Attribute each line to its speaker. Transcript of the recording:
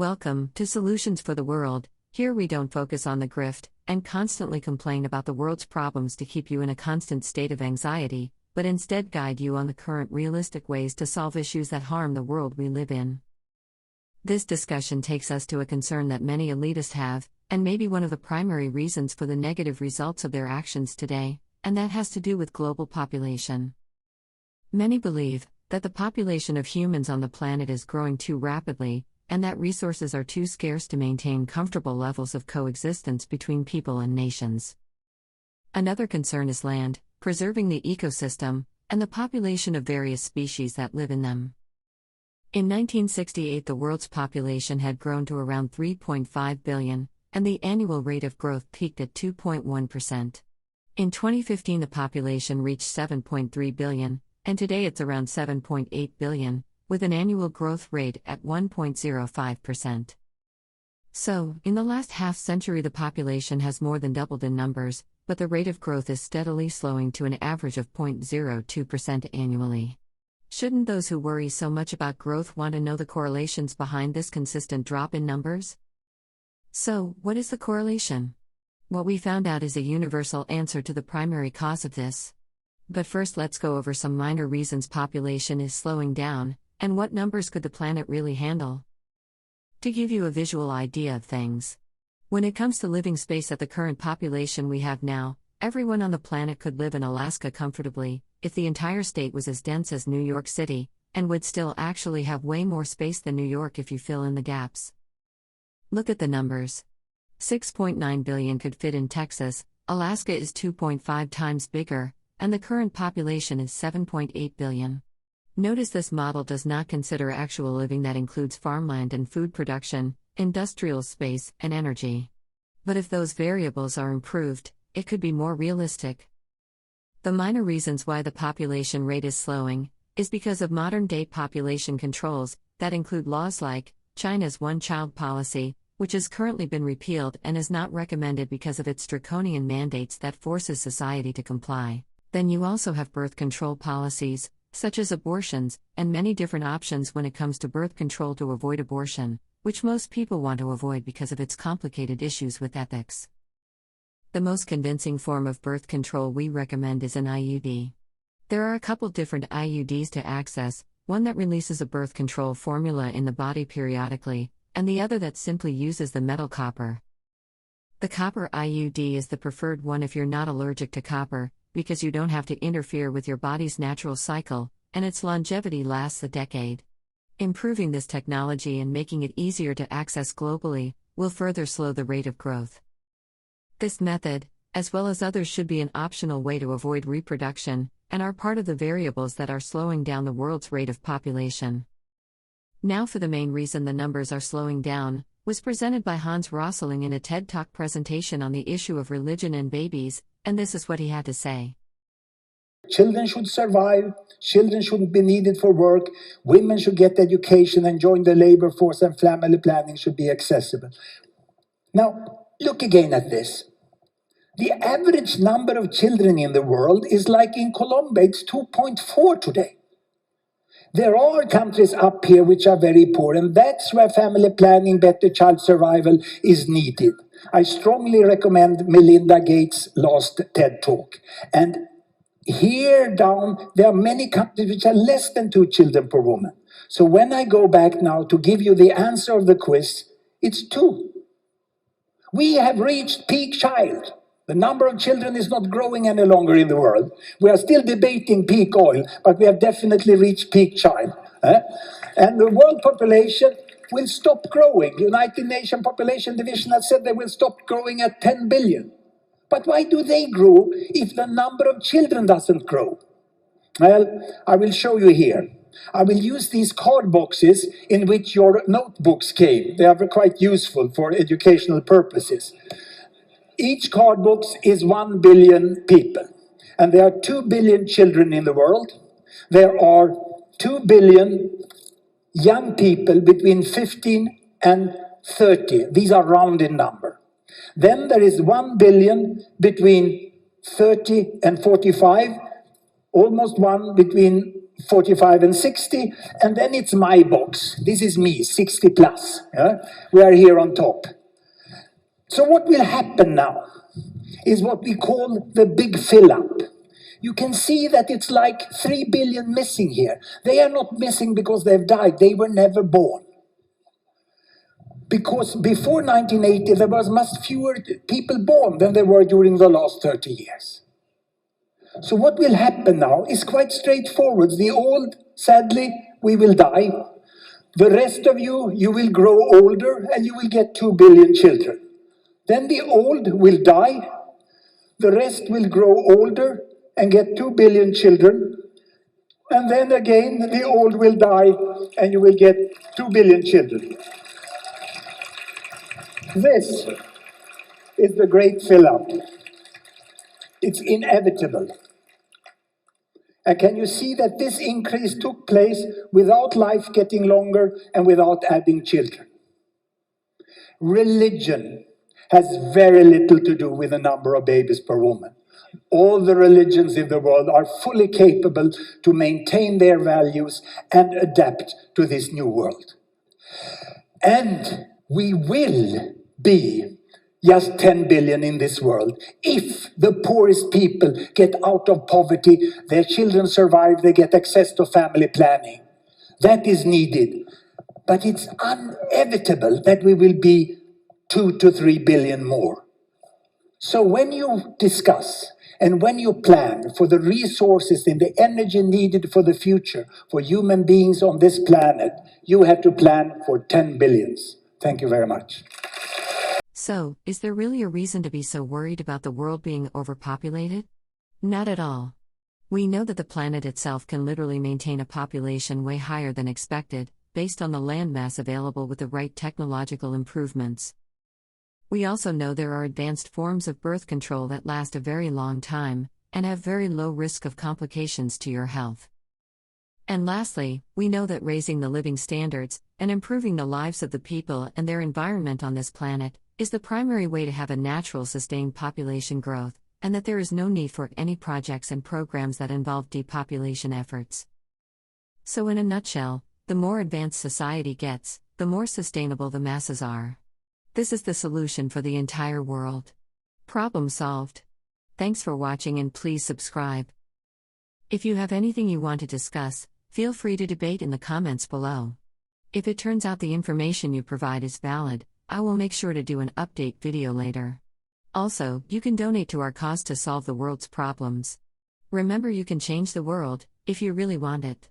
Speaker 1: Welcome to Solutions for the World. Here we don't focus on the grift and constantly complain about the world's problems to keep you in a constant state of anxiety, but instead guide you on the current realistic ways to solve issues that harm the world we live in. This discussion takes us to a concern that many elitists have, and may be one of the primary reasons for the negative results of their actions today, and that has to do with global population. Many believe that the population of humans on the planet is growing too rapidly, and that resources are too scarce to maintain comfortable levels of coexistence between people and nations. Another concern is land, preserving the ecosystem, and the population of various species that live in them. In 1968, the world's population had grown to around 3.5 billion, and the annual rate of growth peaked at 2.1%. In 2015, the population reached 7.3 billion, and today it's around 7.8 billion, with an annual growth rate at 1.05%. So, in the last half-century the population has more than doubled in numbers, but the rate of growth is steadily slowing to an average of 0.02% annually. Shouldn't those who worry so much about growth want to know the correlations behind this consistent drop in numbers? So, what is the correlation? What we found out is a universal answer to the primary cause of this. But first let's go over some minor reasons population is slowing down, and what numbers could the planet really handle? To give you a visual idea of things. When it comes to living space at the current population we have now, everyone on the planet could live in Alaska comfortably, if the entire state was as dense as New York City, and would still actually have way more space than New York if you fill in the gaps. Look at the numbers. 6.9 billion could fit in Texas, Alaska is 2.5 times bigger, and the current population is 7.8 billion. Notice this model does not consider actual living that includes farmland and food production, industrial space, and energy. But if those variables are improved, it could be more realistic. The minor reasons why the population rate is slowing is because of modern-day population controls that include laws like China's one-child policy, which has currently been repealed and is not recommended because of its draconian mandates that forces society to comply. Then you also have birth control policies, such as abortions, and many different options when it comes to birth control to avoid abortion, which most people want to avoid because of its complicated issues with ethics. The most convincing form of birth control we recommend is an IUD. There are a couple different IUDs to access, one that releases a birth control formula in the body periodically, and the other that simply uses the metal copper. The copper IUD is the preferred one if you're not allergic to copper, because you don't have to interfere with your body's natural cycle, and its longevity lasts a decade. Improving this technology and making it easier to access globally will further slow the rate of growth. This method, as well as others, should be an optional way to avoid reproduction, and are part of the variables that are slowing down the world's rate of population. Now for the main reason the numbers are slowing down, was presented by Hans Rosling in a TED Talk presentation on the issue of religion and babies, and this is what he had to say.
Speaker 2: Children should survive, children shouldn't be needed for work, women should get education and join the labor force, and family planning should be accessible. Now, look again at this. The average number of children in the world is like in Colombia, it's 2.4 today. There are countries up here which are very poor, and that's where family planning, better child survival is needed. I strongly recommend Melinda Gates' last TED Talk. And here down, there are many countries which are less than 2 children per woman. So when I go back now to give you the answer of the quiz, it's 2. We have reached peak child. The number of children is not growing any longer in the world. We are still debating peak oil, but we have definitely reached peak child. And the world population will stop growing. The United Nations Population Division has said they will stop growing at 10 billion. But why do they grow if the number of children doesn't grow? Well, I will show you here. I will use these card boxes in which your notebooks came. They are quite useful for educational purposes. Each card box is 1 billion people. And there are 2 billion children in the world. There are 2 billion young people between 15 and 30. These are rounded numbers. Then there is 1 billion between 30 and 45, almost 1 between 45 and 60, and then it's my box. This is me, 60 plus. Yeah? We are here on top. So what will happen now is what we call the big fill-up. You can see that it's like 3 billion missing here. They are not missing because they've died. They were never born. Because before 1980, there was much fewer people born than there were during the last 30 years. So what will happen now is quite straightforward. The old, sadly, we will die. The rest of you, you will grow older and you will get 2 billion children. Then the old will die. The rest will grow older and get 2 billion children. And then again, the old will die and you will get 2 billion children. This is the great fill-up. It's inevitable. And can you see that this increase took place without life getting longer and without adding children? Religion has very little to do with the number of babies per woman. All the religions in the world are fully capable to maintain their values and adapt to this new world. And we will be just 10 billion in this world. If the poorest people get out of poverty, their children survive, they get access to family planning. That is needed. But it's inevitable that we will be 2 to 3 billion more. So when you discuss and when you plan for the resources and the energy needed for the future for human beings on this planet, you have to plan for 10 billions. Thank you very much.
Speaker 1: So, is there really a reason to be so worried about the world being overpopulated? Not at all. We know that the planet itself can literally maintain a population way higher than expected, based on the landmass available with the right technological improvements. We also know there are advanced forms of birth control that last a very long time, and have very low risk of complications to your health. And lastly, we know that raising the living standards, and improving the lives of the people and their environment on this planet, is the primary way to have a natural sustained population growth, and that there is no need for any projects and programs that involve depopulation efforts. So in a nutshell, the more advanced society gets, the more sustainable the masses are. This is the solution for the entire world. Problem solved. Thanks for watching and please subscribe. If you have anything you want to discuss, feel free to debate in the comments below. If it turns out the information you provide is valid, I will make sure to do an update video later. Also, you can donate to our cause to solve the world's problems. Remember, you can change the world, if you really want it.